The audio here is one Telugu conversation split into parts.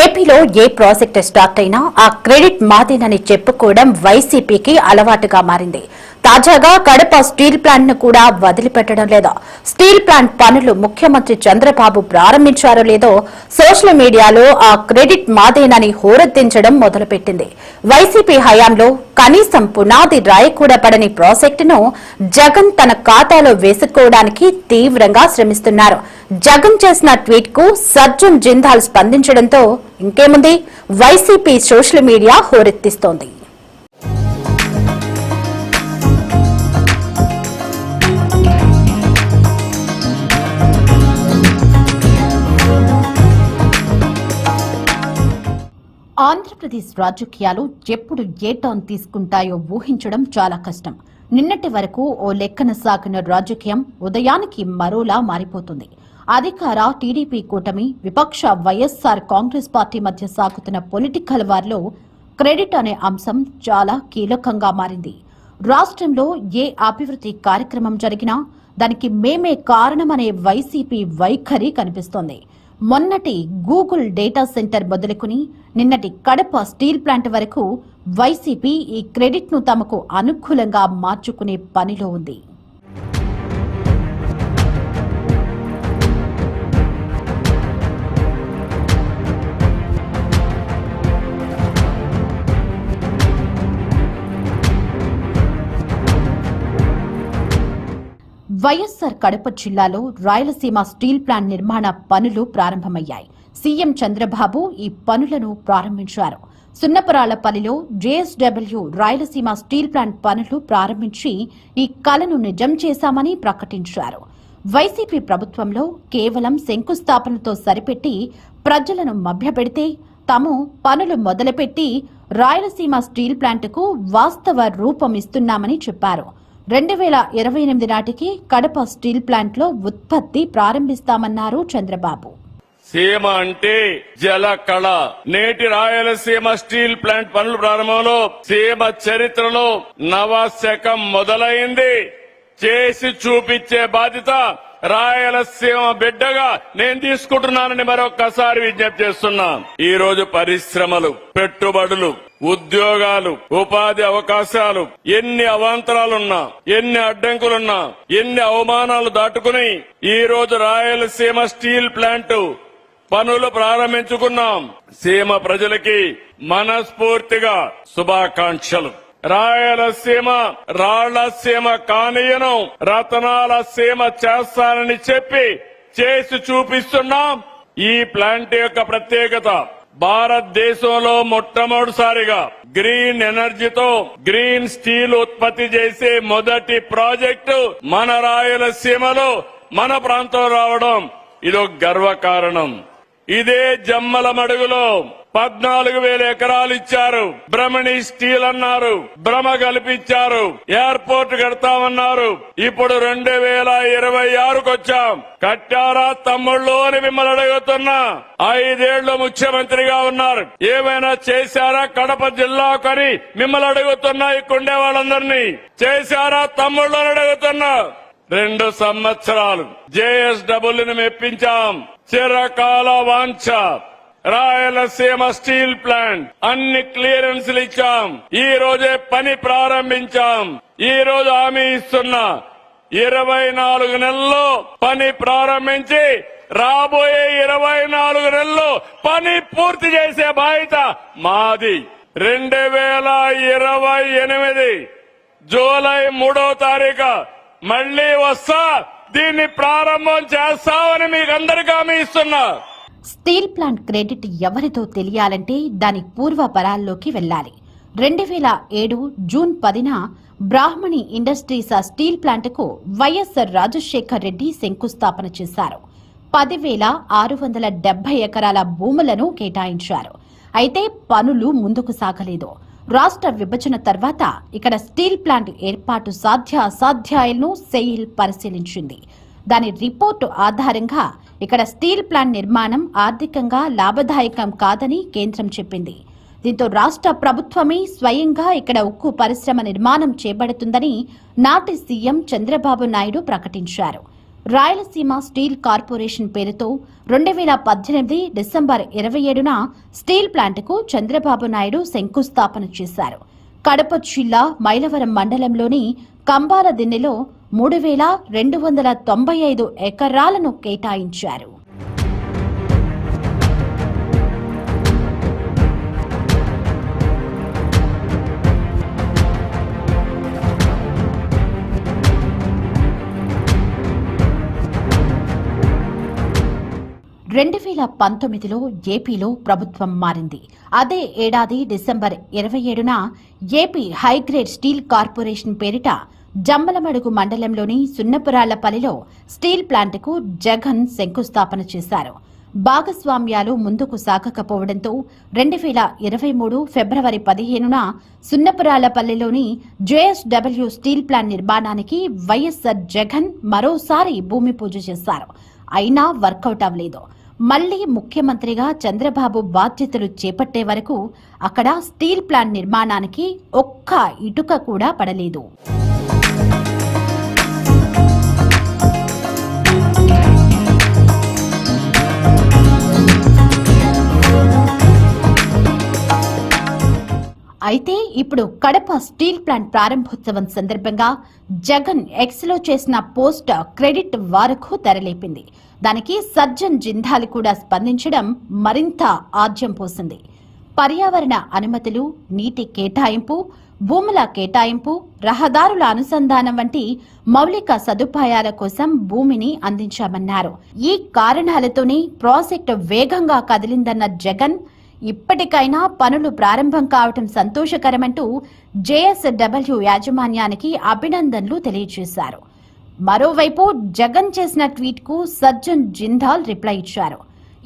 ఏపీలో ఏ ప్రాజెక్టు స్టార్ట్ అయినా ఆ క్రెడిట్ మాదేనని చెప్పుకోవడం వైసీపీకి అలవాటుగా మారింది. తాజాగా కడప స్టీల్ ప్లాంట్ ను కూడా వదిలిపెట్టడం లేదు. స్టీల్ ప్లాంట్ పనులు ముఖ్యమంత్రి చంద్రబాబు ప్రారంభించారో లేదో సోషల్ మీడియాలో ఆ క్రెడిట్ మాదేనని హోరెత్తించడం మొదలుపెట్టింది. వైసీపీ హయాంలో కనీసం పునాది రాయకూడా పడని ప్రాజెక్టును జగన్ తన ఖాతాలో వేసుకోవడానికి తీవ్రంగా శ్రమిస్తున్నారు. జగన్ చేసిన ట్వీట్ కు సర్జన్ జిందాల్ స్పందించడంతో ఇంకేముంది, వైసీపీ సోషల్ మీడియా హోరెత్తిస్తోంది. ఆంధ్రప్రదేశ్ రాజకీయాలు ఎప్పుడు ఏ టర్న్ తీసుకుంటాయో ఊహించడం చాలా కష్టం. నిన్నటి వరకు ఓ లెక్కన సాగిన రాజకీయం ఉదయానికి మరోలా మారిపోతుంది. అధికార టీడీపీ కూటమి, విపక్ష వైఎస్సార్ కాంగ్రెస్ పార్టీ మధ్య సాగుతున్న పొలిటికల్ వార్లో క్రెడిట్ అనే అంశం చాలా కీలకంగా మారింది. రాష్ట్రంలో ఏ అభివృద్ధి కార్యక్రమం జరిగినా దానికి మేమే కారణమనే వైసీపీ వైఖరి కనిపిస్తోంది. మొన్నటి గూగుల్ డేటా సెంటర్ మొదలుకుని నిన్నటి కడప స్టీల్ ప్లాంట్ వరకు వైసీపీ ఈ క్రెడిట్ ను తమకు అనుకూలంగా మార్చుకునే పనిలో ఉంది. వైఎస్సార్ కడప జిల్లాలో రాయలసీమ స్టీల్ ప్లాంట్ నిర్మాణ పనులు ప్రారంభమయ్యాయి. సీఎం చంద్రబాబు ఈ పనులను ప్రారంభించారు. సున్నపరాళ్లపల్లిలో జేఎస్డబ్ల్యూ రాయలసీమ స్టీల్ ప్లాంట్ పనులు ప్రారంభించి ఈ కలను నిజం చేశామని ప్రకటించారు. వైసీపీ ప్రభుత్వంలో కేవలం శంకుస్థాపనతో సరిపెట్టి ప్రజలను మభ్యపెడితే తాము పనులు మొదలుపెట్టి రాయలసీమ స్టీల్ ప్లాంట్కు వాస్తవ రూపం ఇస్తున్నామని చెప్పారు. 2028 నాటికి కడప స్టీల్ ప్లాంట్ లో ఉత్పత్తి ప్రారంభిస్తామన్నారు చంద్రబాబు. సీమ అంటే జల కళ. నేటి రాయలసీమ స్టీల్ ప్లాంట్ పనుల ప్రారంభంలో సీమ చరిత్రలో నవశకం మొదలైంది. చేసి చూపించే బాధ్యత రాయలసీమ బిడ్డగా నేను తీసుకుంటున్నానని మరొక్కసారి విజ్ఞప్తి చేస్తున్నా. ఈ రోజు పరిశ్రమలు, పెట్టుబడులు, ఉద్యోగాలు, ఉపాధి అవకాశాలు, ఎన్ని అవాంతరాలున్నా, ఎన్ని అడ్డంకులున్నా, ఎన్ని అవమానాలు దాటుకుని ఈ రోజు రాయలసీమ స్టీల్ ప్లాంట్ పనులు ప్రారంభించుకున్నాం. సీమ ప్రజలకి మనస్ఫూర్తిగా శుభాకాంక్షలు. రాయలసీమ రాళ్లసీమ కానీయను రతనాల సీమ చేస్తానని చెప్పి చేసి చూపిస్తున్నాం. ఈ ప్లాంట్ యొక్క ప్రత్యేకత, భారతదేశంలో మొట్టమొదటిసారిగా గ్రీన్ ఎనర్జీతో గ్రీన్ స్టీల్ ఉత్పత్తి చేసే మొదటి ప్రాజెక్టు మన రాయలసీమలో మన ప్రాంతం రావడం ఇదొక గర్వకారణం. ఇదే జమ్మల మడుగులో 14,000 ఎకరాలు ఇచ్చారు. బ్రహ్మణి స్టీల్ అన్నారు, భ్రమ కల్పించారు, ఎయిర్పోర్ట్ కడతామన్నారు. ఇప్పుడు 2026కు వచ్చాం. కట్టారా తమ్ముళ్ళు అని మిమ్మల్ని అడుగుతున్నా. 5 ఏళ్లు ముఖ్యమంత్రిగా ఉన్నారు, ఏమైనా చేశారా కడప జిల్లాకని మిమ్మల్ని అడుగుతున్నా. ఇక్కడుండే వాళ్ళందరినీ చేశారా తమ్ముళ్ళు అని అడుగుతున్నా. 2 సంవత్సరాలు జేఎస్డబ్ల్యూని మెప్పించాం. చిరకాల వాంఛ రాయలసీమ స్టీల్ ప్లాంట్ అన్ని క్లియరెన్స్లు ఇచ్చాం. ఈ రోజే పని ప్రారంభించాం. ఈ రోజు హామీ ఇస్తున్నా, 24 నెలల్లో పని ప్రారంభించి రాబోయే 24 నెలల్లో పని పూర్తి చేసే బాధ్యత మాది. 2028 జూలై 3వ తారీఖు మళ్లీ వస్తా, దీన్ని ప్రారంభం చేస్తామని మీకు అందరికీ హామీ ఇస్తున్నా. స్టీల్ ప్లాంట్ క్రెడిట్ ఎవరితో తెలియాలంటే దాని పూర్వపరాల్లోకి వెళ్లాలి. 2007 జూన్ 10న బ్రాహ్మణి ఇండస్ట్రీస్ స్టీల్ ప్లాంట్ కు వైఎస్సార్ రాజశేఖర్ రెడ్డి శంకుస్థాపన చేశారు. 10,670 ఎకరాల భూములను కేటాయించారు. అయితే పనులు ముందుకు సాగలేదు. రాష్ట్ర విభజన తర్వాత ఇక్కడ స్టీల్ ప్లాంట్ ఏర్పాటు సాధ్యాసాధ్యాలను సెయిల్ పరిశీలించింది. దాని రిపోర్టు ఆధారంగా ఇక్కడ స్టీల్ ప్లాంట్ నిర్మాణం ఆర్థికంగా లాభదాయకం కాదని కేంద్రం చెప్పింది. దీంతో రాష్ట్ర ప్రభుత్వమే స్వయంగా ఇక్కడ ఉక్కు పరిశ్రమ నిర్మాణం చేపడుతుందని నాటి సీఎం చంద్రబాబు నాయుడు ప్రకటించారు. రాయలసీమ స్టీల్ కార్పొరేషన్ పేరుతో 2018 డిసెంబర్ 27న స్టీల్ ప్లాంట్కు చంద్రబాబు నాయుడు శంకుస్థాపన చేశారు. కడప జిల్లా మైలవరం మండలంలోని కంబాల దిన్నెలో 3,295 ఎకరాలను కేటాయించారు. రెండు 2019లో ఏపీలో ప్రభుత్వం మారింది. అదే ఏడాది డిసెంబర్ 27న ఏపీ హైగ్రేడ్ స్టీల్ కార్పొరేషన్ పేరిట జమ్మలమడుగు మండలంలోని సున్నపురాళ్లపల్లిలో స్టీల్ ప్లాంట్కు జగన్ శంకుస్థాపన చేశారు. భాగస్వామ్యాలు ముందుకు సాగకపోవడంతో 2023 ఫిబ్రవరి 15న సున్నపురాళ్లపల్లిలోని జేఎస్డబ్ల్యూ స్టీల్ ప్లాంట్ నిర్మాణానికి వైఎస్ఆర్ జగన్ మరోసారి భూమి పూజ చేశారు. అయినా వర్కౌట్ అవ్వలేదు. మళ్లీ ముఖ్యమంత్రిగా చంద్రబాబు బాధ్యతలు చేపట్టే వరకు అక్కడ స్టీల్ ప్లాంట్ నిర్మాణానికి ఒక్క ఇటుక కూడా పడలేదు. అయితే ఇప్పుడు కడప స్టీల్ ప్లాంట్ ప్రారంభోత్సవం సందర్భంగా జగన్ ఎక్స్లో చేసిన పోస్ట్ క్రెడిట్ వారకు తెరలేపింది. దానికి సజ్జన్ జిందాల్ కూడా స్పందించడం మరింత ఆజ్యం పోసింది. పర్యావరణ అనుమతులు, నీటి కేటాయింపు, భూముల కేటాయింపు, రహదారుల అనుసంధానం వంటి మౌలిక సదుపాయాల కోసం భూమిని అందించామన్నారు. ఈ కారణాలతోనే ప్రాజెక్టు వేగంగా కదిలిందన్న జగన్ ఇప్పటికైనా పనులు ప్రారంభం కావటం సంతోషకరమంటూ జేఎస్డబ్ల్యూ యాజమాన్యానికి అభినందనలు తెలియజేశారు. మరోవైపు జగన్ చేసిన ట్వీట్కు సజ్జన్ జిందాల్ రిప్లై ఇచ్చారు.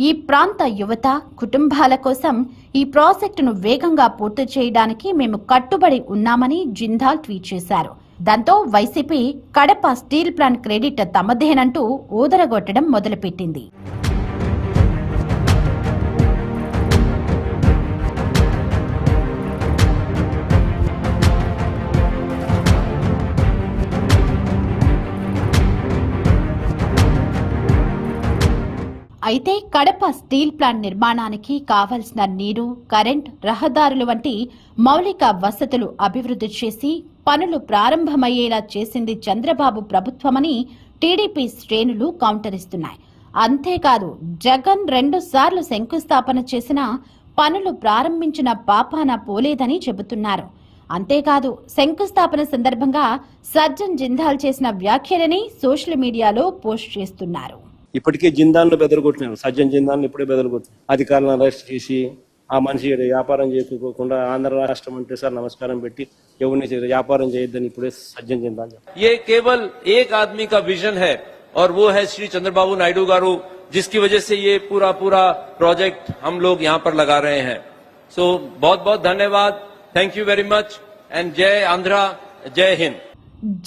ఈ ప్రాంత యువత, కుటుంబాల కోసం ఈ ప్రాజెక్టును వేగంగా పూర్తి చేయడానికి మేము కట్టుబడి ఉన్నామని జిందాల్ ట్వీట్ చేశారు. దాంతో YCP Kadapa steel plant credit తమదేనంటూ ఊదరగొట్టడం మొదలుపెట్టింది. అయితే కడప స్టీల్ ప్లాంట్ నిర్మాణానికి కావాల్సిన నీరు, కరెంట్, రహదారులు వంటి మౌలిక వసతులు అభివృద్ధి చేసి పనులు ప్రారంభమయ్యేలా చేసింది చంద్రబాబు ప్రభుత్వమని టీడీపీ శ్రేణులు కౌంటర్ ఇస్తున్నాయి. అంతేకాదు జగన్ 2 సార్లు శంకుస్థాపన చేసినా పనులు ప్రారంభించిన పాపాన పోలేదని చెబుతున్నారు. అంతేకాదు శంకుస్థాపన సందర్భంగా సజ్జన్ జిందాల్ చేసిన వ్యాఖ్యలని సోషల్ మీడియాలో పోస్ట్ చేస్తున్నారు. ఇప్పటికే జిందాల్ను బెదరగొట్టినారు. సజ్జన్ జిందాల్ని ఇప్పుడే బెదరగొట్టినారు. అధికారులను అరెస్ట్ చేసి ఆ మనిషి వ్యాపారం చేసుకోకుండా ఆంధ్ర రాష్ట్రం అంటే సార్ నమస్కారం పెట్టి ఎవరిని వ్యాపారం చేయొద్దని ఇప్పుడే సజ్జన్ జిందాల్. ये केवल एक आदमी का विजन है और वो है श्री चंद्रबाबू नायडू गारू, जिसकी वजह से ये पूरा प्रोजेक्ट हम लोग यहाँ पर लगा रहे हैं. सो बहुत बहुत धन्यवाद. Thank you very much and जय आंध्रा, जय हिंद.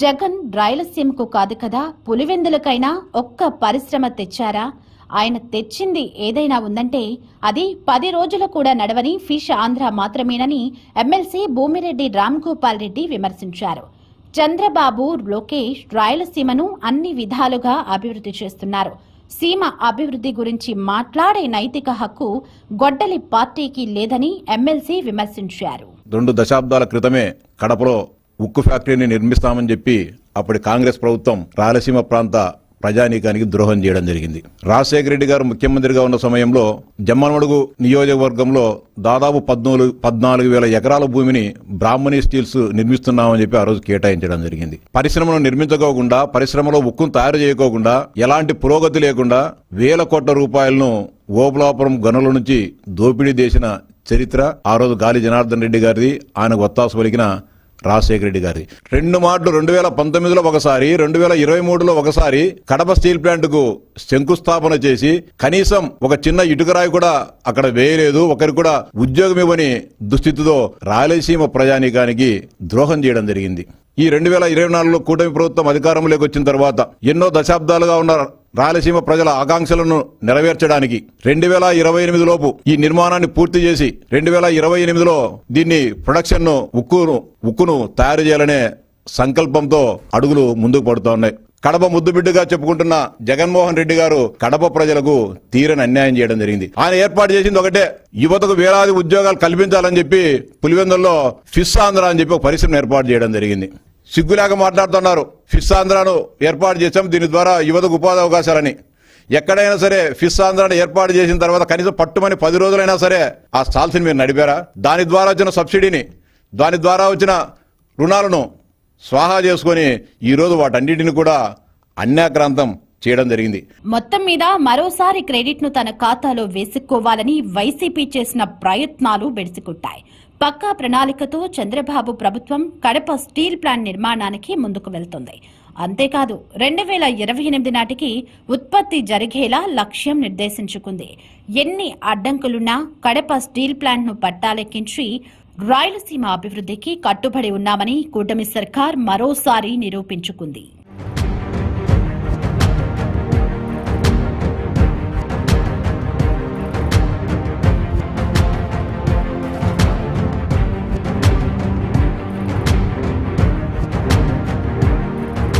జగన్ రాయలసీమకు కాదు కదా, పులివెందులకైనా ఒక్క పరిశ్రమ తెచ్చారా? ఆయన తెచ్చింది ఏదైనా ఉందంటే అది 10 రోజులు కూడా నడవని ఫిష్ ఆంధ్ర మాత్రమేనని ఎమ్మెల్సీ భూమిరెడ్డి రామ్ గోపాల్ రెడ్డి విమర్శించారు. చంద్రబాబు, లోకేష్ రాయలసీమను అన్ని విధాలుగా అభివృద్ధి చేస్తున్నారు. సీమ అభివృద్ధి గురించి మాట్లాడే నైతిక హక్కు గొడ్డలి పార్టీకి లేదని ఎమ్మెల్సీ విమర్శించారు. 2 దశాబ్దాల క్రితమే కడపలో ఉక్కు ఫ్యాక్టరీని నిర్మిస్తామని చెప్పి అప్పటి కాంగ్రెస్ ప్రభుత్వం రాయలసీమ ప్రాంత ప్రజానీకానికి ద్రోహం చేయడం జరిగింది. రాజశేఖర రెడ్డి గారు ముఖ్యమంత్రిగా ఉన్న సమయంలో జమ్మలమడుగు నియోజకవర్గంలో దాదాపు 14,000 ఎకరాల భూమిని బ్రాహ్మణి స్టీల్స్ నిర్మిస్తున్నామని చెప్పి ఆ రోజు కేటాయించడం జరిగింది. పరిశ్రమను నిర్మించుకోకుండా, పరిశ్రమలో ఉక్కును తయారు చేయకోకుండా, ఎలాంటి పురోగతి లేకుండా వేల కోట్ల రూపాయలను ఓబులాపురం గనుల నుంచి దోపిడీ చేసిన చరిత్ర ఆ రోజు గాలి జనార్దన్ రెడ్డి గారిది. ఆయన ఒత్తాసు పలికిన రాజశేఖర రెడ్డి గారి 2 మార్లు 2019లో ఒకసారి, 2023లో ఒకసారి కడప స్టీల్ ప్లాంట్ కు శంకుస్థాపన చేసి కనీసం ఒక చిన్న ఇటుకరాయి కూడా అక్కడ వేయలేదు. ఒకరికి కూడా ఉద్యోగం ఇవ్వని దుస్థితితో రాయలసీమ ప్రజానీకానికి ద్రోహం చేయడం జరిగింది. ఈ 2024లో కూటమి ప్రభుత్వం అధికారంలోకి వచ్చిన తర్వాత ఎన్నో దశాబ్దాలుగా ఉన్న రాయలసీమ ప్రజల ఆకాంక్షలను నెరవేర్చడానికి 2028 లోపు ఈ నిర్మాణాన్ని పూర్తి చేసి 2028లో దీన్ని ప్రొడక్షన్ ఉక్కును తయారు చేయాలనే సంకల్పంతో అడుగులు ముందుకు పడుతూ ఉన్నాయి. కడప ముద్దుబిడ్డగా చెప్పుకుంటున్న జగన్మోహన్ రెడ్డి గారు కడప ప్రజలకు తీరని అన్యాయం చేయడం జరిగింది. ఆయన ఏర్పాటు చేసింది ఒకటే, యువతకు వేలాది ఉద్యోగాలు కల్పించాలని చెప్పి పులివెందుల్లో ఫిష్ ఆంధ్ర అని చెప్పి ఒక పరిశ్రమ ఏర్పాటు చేయడం జరిగింది. సిగ్గులేక మాట్లాడుతున్నారు, ఫిష్ ఆంధ్రాను ఏర్పాటు చేశాం, దీని ద్వారా యువతకు ఉపాధి అవకాశాలని. ఎక్కడైనా సరే ఫిష్ ఆంధ్రాను ఏర్పాటు చేసిన తర్వాత కనీసం పట్టుమని 10 రోజులైనా సరే ఆ స్టాల్స్ని మీరు నడిపారా? దాని ద్వారా వచ్చిన సబ్సిడీని, దాని ద్వారా వచ్చిన రుణాలను స్వాహా చేసుకొని ఈరోజు వాటన్నిటిని కూడా అన్యాక్రాంతం చేయడం జరిగింది. మొత్తం మీద మరోసారి క్రెడిట్ ను తన ఖాతాలో వేసుకోవాలని వైసీపీ చేసిన ప్రయత్నాలు బెడిసికొట్టాయి. పక్కా ప్రణాళికతో చంద్రబాబు ప్రభుత్వం కడప స్టీల్ ప్లాంట్ నిర్మాణానికి ముందుకు వెళ్తుంది. అంతేకాదు 2028 నాటికి ఉత్పత్తి జరిగేలా లక్ష్యం నిర్దేశించుకుంది. ఎన్ని అడ్డంకులున్నా కడప స్టీల్ ప్లాంట్ ను పట్టాలెక్కించి రాయలసీమ అభివృద్ధికి కట్టుబడి ఉన్నామని కూటమి సర్కార్ మరోసారి నిరూపించుకుంది.